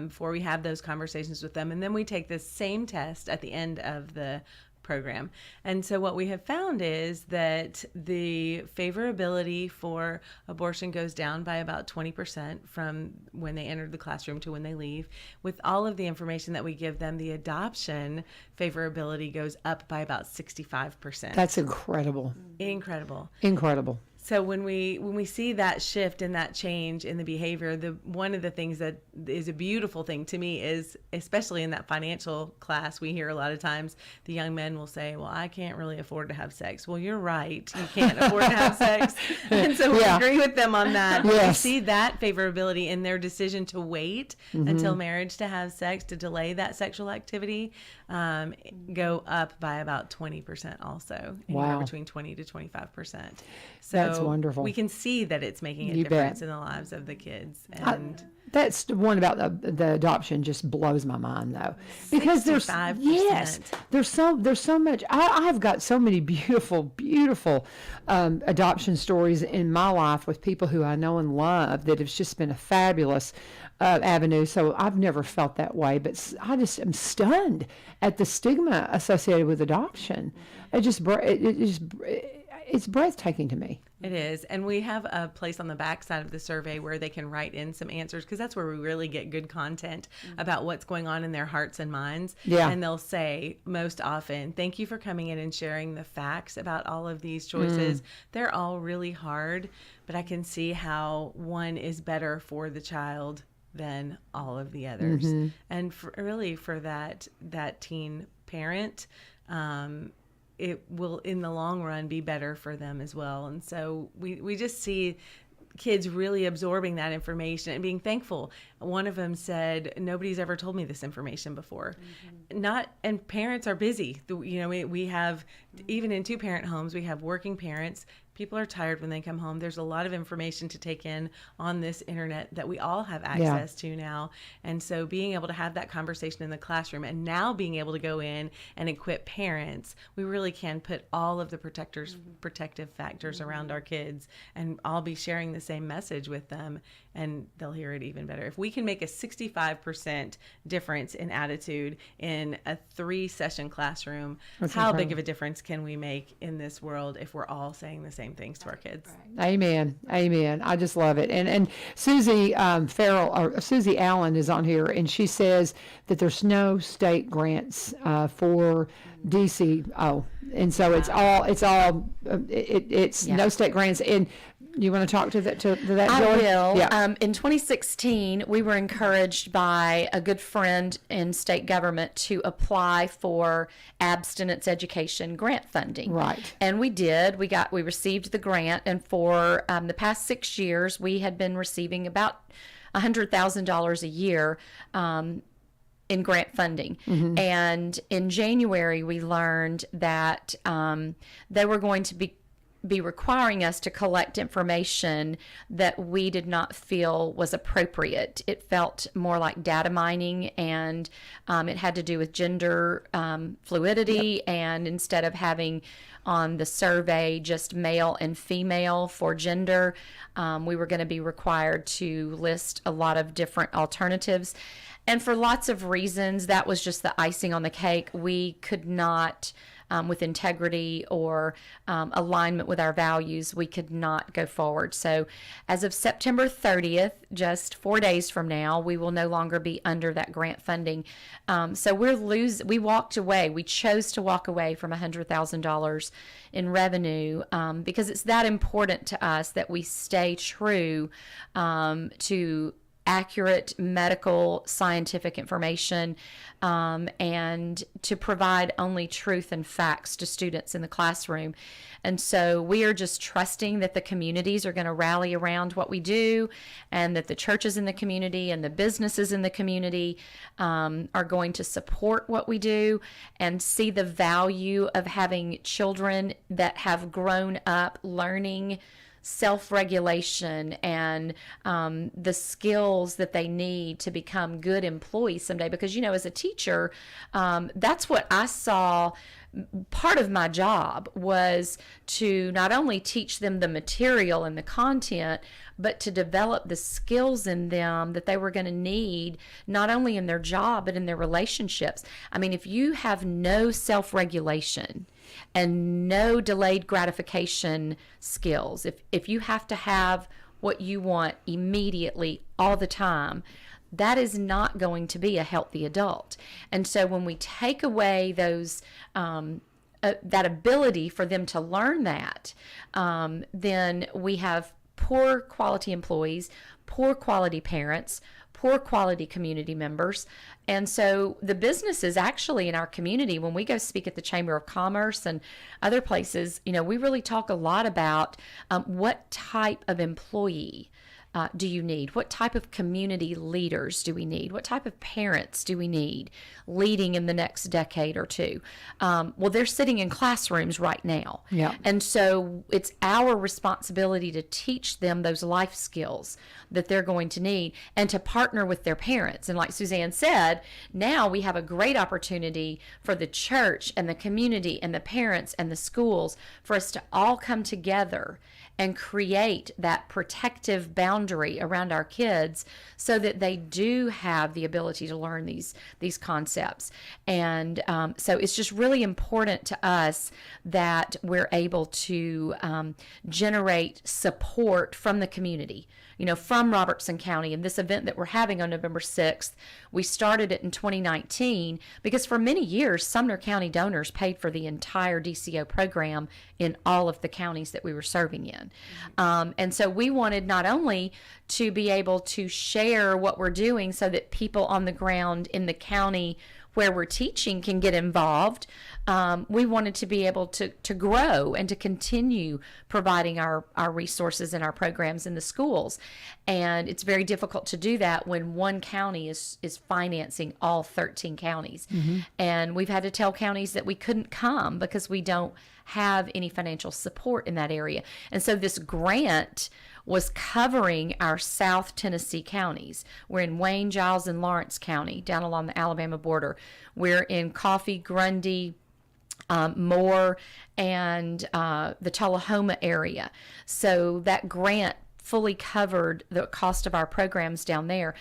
before we have those conversations with them. And then we take the same test at the end of the program. And so what we have found is that the favorability for abortion goes down by about 20% from when they enter the classroom to when they leave. With all of the information that we give them, the adoption favorability goes up by about 65%. That's incredible. Incredible. Incredible. So when we see that shift and that change in the behavior, one of the things that is a beautiful thing to me is, especially in that financial class, we hear a lot of times the young men will say, well, I can't really afford to have sex. Well, you're right. You can't afford to have sex. And so we agree with them on that. But we see that favorability in their decision to wait until marriage to have sex, to delay that sexual activity, go up by about 20% also, anywhere between 20 to 25%. So that's wonderful. We can see that it's making a difference in the lives of the kids. And that's the one about the adoption just blows my mind though, because there's so much. I've got so many beautiful adoption stories in my life with people who I know and love that have just been a fabulous avenue. So I've never felt that way, but I just am stunned at the stigma associated with adoption. It's breathtaking to me. It is. And we have a place on the back side of the survey where they can write in some answers, because that's where we really get good content about what's going on in their hearts and minds. Yeah. And they'll say most often, thank you for coming in and sharing the facts about all of these choices. They're all really hard, but I can see how one is better for the child than all of the others. And for that teen parent, it will in the long run be better for them as well. And so we just see kids really absorbing that information and being thankful. One of them said, nobody's ever told me this information before. And parents are busy. We have, even in 2-parent homes, we have working parents. People are tired when they come home. There's a lot of information to take in on this internet that we all have access to now. And so being able to have that conversation in the classroom, and now being able to go in and equip parents, we really can put all of the protective factors around our kids and all be sharing the same message with them, and they'll hear it even better. If we can make a 65% difference in attitude in a 3-session classroom, how big of a difference can we make in this world if we're all saying the same things to our kids? Amen. I just love it. And Susie Susie Allen is on here, and she says that there's no state grants for DCO, and so it's no state grants. And you want to talk to that, Joy? I will. Yeah. In 2016, we were encouraged by a good friend in state government to apply for abstinence education grant funding. Right. And we did. We received the grant, and for the past 6 years, we had been receiving about $100,000 a year in grant funding. And in January, we learned that they were going to be requiring us to collect information that we did not feel was appropriate. It felt more like data mining, and it had to do with gender fluidity. And instead of having on the survey just male and female for gender, we were going to be required to list a lot of different alternatives. And for lots of reasons, that was just the icing on the cake. We could not with integrity or alignment with our values, we could not go forward. So as of September 30th, just 4 days from now, we will no longer be under that grant funding. So we walked away. We chose to walk away from $100,000 in revenue because it's that important to us that we stay true to accurate medical scientific information and to provide only truth and facts to students in the classroom. And so we are just trusting that the communities are going to rally around what we do, and that the churches in the community and the businesses in the community are going to support what we do and see the value of having children that have grown up learning self-regulation and the skills that they need to become good employees someday. Because, as a teacher, that's what I saw. Part of my job was to not only teach them the material and the content, but to develop the skills in them that they were going to need, not only in their job, but in their relationships. I mean, if you have no self-regulation and no delayed gratification skills, if you have to have what you want immediately all the time, that is not going to be a healthy adult. And so when we take away those that ability for them to learn that, then we have poor quality employees, poor quality parents, poor quality community members. And so the businesses actually in our community, when we go speak at the Chamber of Commerce and other places, we really talk a lot about what type of employee do you need? What type of community leaders do we need? What type of parents do we need leading in the next decade or two? Well, they're sitting in classrooms right now. Yeah. And so it's our responsibility to teach them those life skills that they're going to need and to partner with their parents. And like Suzanne said, now we have a great opportunity for the church and the community and the parents and the schools for us to all come together and create that protective boundary around our kids so that they do have the ability to learn these concepts. And so it's just really important to us that we're able to generate support from the community, from Robertson County. And this event that we're having on November 6th, we started it in 2019 because for many years, Sumner County donors paid for the entire DCO program in all of the counties that we were serving in. And so we wanted not only to be able to share what we're doing so that people on the ground in the county where we're teaching can get involved, we wanted to be able to grow and to continue providing our resources and our programs in the schools. And it's very difficult to do that when one county is financing all 13 counties. Mm-hmm. And we've had to tell counties that we couldn't come because we don't have any financial support in that area. And so this grant was covering our South Tennessee counties. We're in Wayne, Giles, and Lawrence County, down along the Alabama border. We're in Coffee, Grundy, Moore, and the Tullahoma area. So that grant fully covered the cost of our programs down there.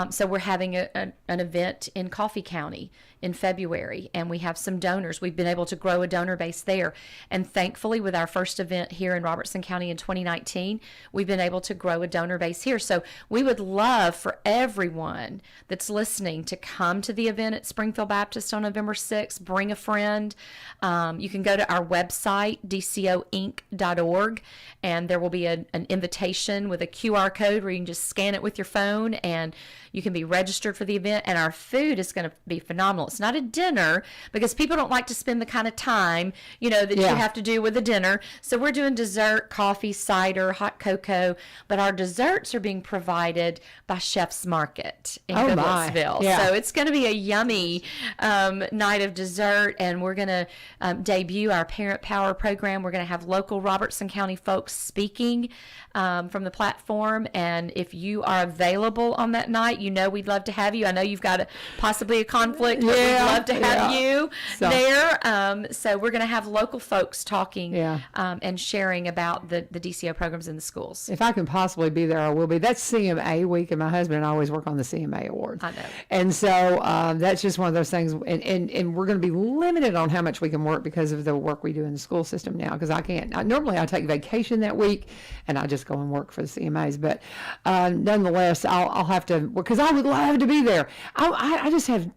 So we're having an event in Coffee County in February, and we have some donors. We've been able to grow a donor base there. And thankfully, with our first event here in Robertson County in 2019, we've been able to grow a donor base here. So we would love for everyone that's listening to come to the event at Springfield Baptist on November 6th. Bring a friend. You can go to our website, dcoinc.org, and there will be an invitation with a QR code where you can just scan it with your phone, and you can be registered for the event. And our food is going to be phenomenal. It's not a dinner because people don't like to spend the kind of time, that you have to do with a dinner. So we're doing dessert, coffee, cider, hot cocoa, but our desserts are being provided by Chef's Market in Goodlettsville. Yeah. So it's going to be a yummy night of dessert, and we're going to debut our Parent Power program. We're going to have local Robertson County folks speaking from from the platform. And if you are available on that night, we'd love to have you. I know you've got possibly a conflict, but we'd love to have you there. So we're going to have local folks talking and sharing about the DCO programs in the schools. If I can possibly be there, I will be. That's CMA week, and my husband and I always work on the CMA awards. I know. And so that's just one of those things. And we're going to be limited on how much we can work because of the work we do in the school system now, because I can't. Normally, I take vacation that week, and I just go and work for the CMAs. But nonetheless, I'll have to, because I would love to be there. I just have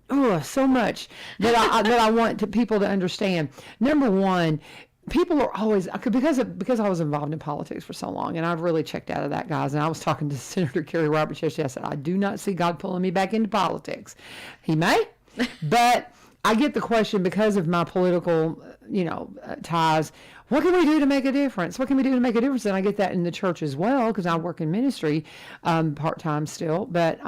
so much that I want people to understand. Number one, people are always, because I was involved in politics for so long, and I've really checked out of that, guys. And I was talking to Senator Kerry Roberts yesterday. I said, I do not see God pulling me back into politics. He may, but I get the question because of my political, ties. What can we do to make a difference? What can we do to make a difference? And I get that in the church as well, because I work in ministry part-time still. But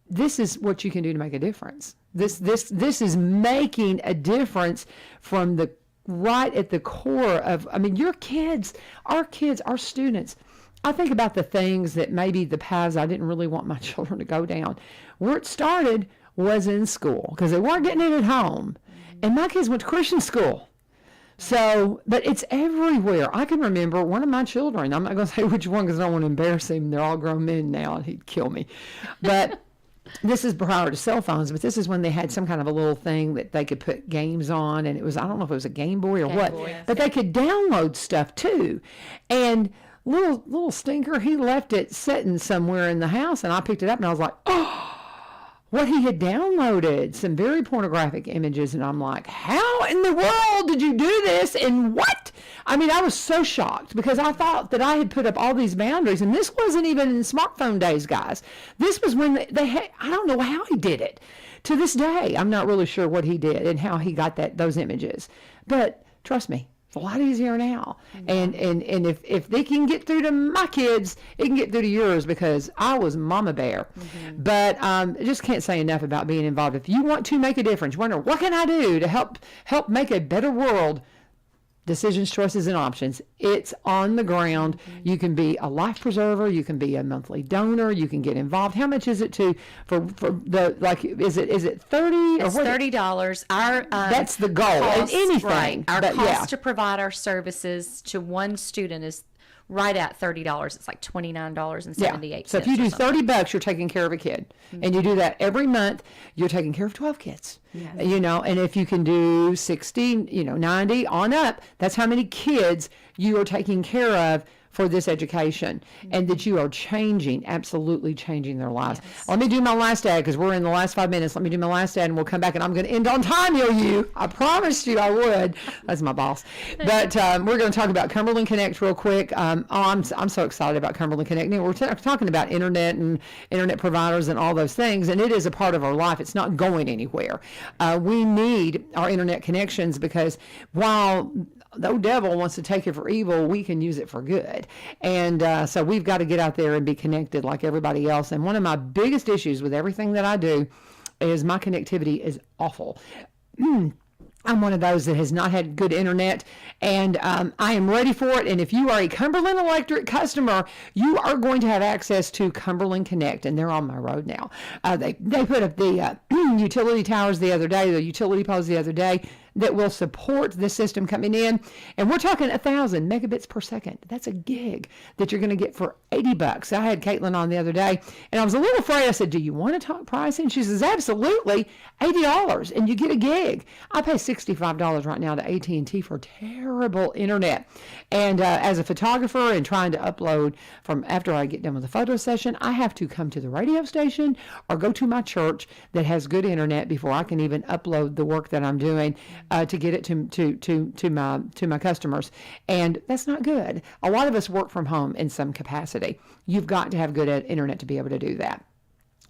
this is what you can do to make a difference. This is making a difference from the right at the core of, your kids, our students. I think about the things that maybe the paths I didn't really want my children to go down. Where it started was in school, because they weren't getting it at home. And my kids went to Christian school. So, but it's everywhere. I can remember one of my children, I'm not going to say which one because I don't want to embarrass him. They're all grown men now and he'd kill me. But this is prior to cell phones, but this is when they had some kind of a little thing that they could put games on, and it was, I don't know if it was a Game Boy or what, but they could download stuff too. And little stinker, he left it sitting somewhere in the house, and I picked it up and I was like, oh, what he had downloaded, some very pornographic images, and I'm like, how in the world did you do this, and what? I was so shocked, because I thought that I had put up all these boundaries, and this wasn't even in smartphone days, guys. This was when they had, I don't know how he did it. To this day, I'm not really sure what he did and how he got those images. But trust me, it's a lot easier now. Mm-hmm. And if they can get through to my kids, it can get through to yours, because I was mama bear. Mm-hmm. But I just can't say enough about being involved. If you want to make a difference, you wonder, what can I do to help make a better world? Decisions, choices, and options. It's on the ground. Mm-hmm. You can be a life preserver. You can be a monthly donor. You can get involved. How much is it for the, like, is it 30? It's $30. Our that's the goal. Cost, and anything. Right. Our cost to provide our services to one student is right at $30. It's like $29.78. Yeah. So if you do $30, you're taking care of a kid. Mm-hmm. And you do that every month, you're taking care of 12 kids. Yes. And if you can do 60, 90 on up, that's how many kids you are taking care of for this education, and that you are absolutely changing their lives. Yes. Let me do my last ad, because we're in the last 5 minutes. Let me do my last ad, and we'll come back, and I'm going to end on time, you. I promised you I would. That's my boss. But we're going to talk about Cumberland Connect real quick. I'm so excited about Cumberland Connect. We're talking about internet and internet providers and all those things, and it is a part of our life. It's not going anywhere. We need our internet connections, because while the devil wants to take it for evil, we can use it for good. And so we've got to get out there and be connected like everybody else. And one of my biggest issues with everything that I do is my connectivity is awful. I'm one of those that has not had good internet, and I am ready for it. And if you are a Cumberland Electric customer, you are going to have access to Cumberland Connect, and they're on my road now. They put up the utility towers the other day, the utility poles the other day, that will support the system coming in. And we're talking 1,000 megabits per second. That's a gig that you're going to get for $80. I had Caitlin on the other day, and I was a little afraid. I said, do you want to talk pricing? She says, absolutely, $80, and you get a gig. I pay $65 right now to AT&T for terrible internet. And as a photographer and trying to upload from after I get done with a photo session, I have to come to the radio station or go to my church that has good internet before I can even upload the work that I'm doing to get it to my customers. And that's not good. A lot of us work from home in some capacity. You've got to have good internet to be able to do that.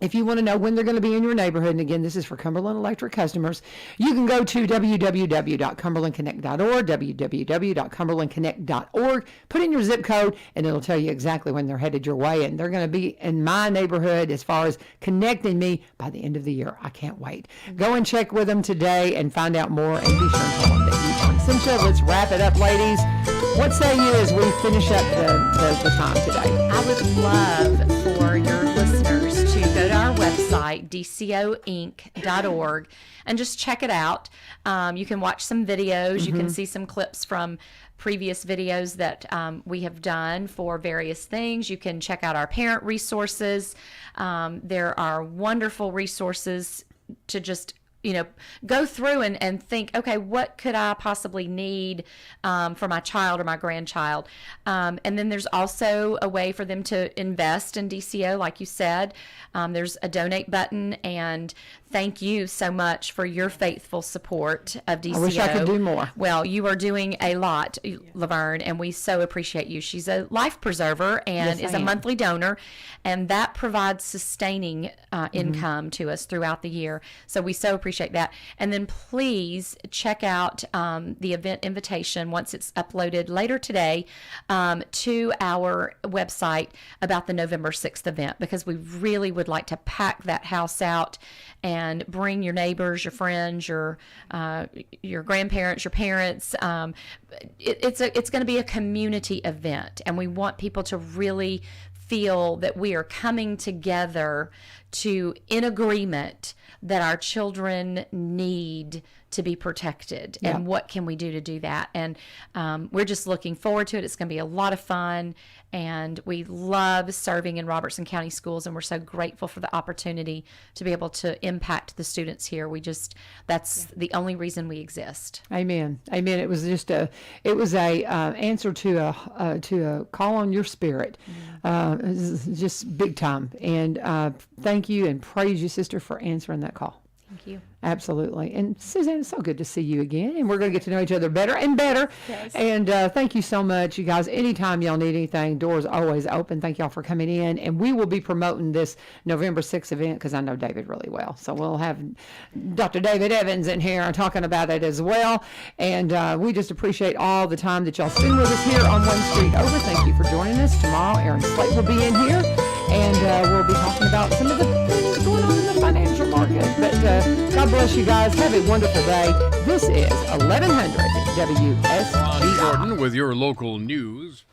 If you want to know when they're going to be in your neighborhood, and again, this is for Cumberland Electric customers, you can go to www.cumberlandconnect.org, www.cumberlandconnect.org, put in your zip code, and it'll tell you exactly when they're headed your way. And they're going to be in my neighborhood as far as connecting me by the end of the year. I can't wait. Go and check with them today and find out more, and be sure and tell them that you joined Cincha. Let's wrap it up, ladies. What say you as we finish up the time today? I would love for your listeners to go to our website, dcoinc.org, and just check it out. You can watch some videos. You can see some clips from previous videos that we have done for various things. You can check out our parent resources. There are wonderful resources to just go through and think, okay, what could I possibly need for my child or my grandchild? And then there's also a way for them to invest in DCO, like you said. There's a donate button, and thank you so much for your faithful support of DCO. I wish I could do more. Well, you are doing a lot, Laverne, and we so appreciate you. She's a life preserver and Yes, is I a am. monthly donor, and that provides sustaining income to us throughout the year. So we so appreciate that. And then please check out the event invitation once it's uploaded later today to our website about the November 6th event, because we really would like to pack that house out and bring your neighbors, your friends, your grandparents, your parents. It's going to be a community event, and we want people to really feel that we are coming together in agreement that our children need to be protected, and what can we do to do that. And we're just looking forward to it. It's going to be a lot of fun, and we love serving in Robertson County Schools, and we're so grateful for the opportunity to be able to impact the students here. That's the only reason we exist. Amen. Amen. It was just answer to a call on your spirit. Just big time. And thank you and praise you, sister, for answering that call. Thank you. Absolutely. And Suzanne, it's so good to see you again. And we're going to get to know each other better and better. Yes. And thank you so much, you guys. Anytime y'all need anything, doors always open. Thank y'all for coming in. And we will be promoting this November 6th event because I know David really well. So we'll have Dr. David Evans in here talking about it as well. And we just appreciate all the time that y'all spend with us here on One Street Over. Thank you for joining us. Tomorrow, Aaron Slate will be in here. And we'll be talking about some of the things going on in the financial market. But God bless you guys. Have a wonderful day. This is 1100 WSGR. Ron Jordan with your local news.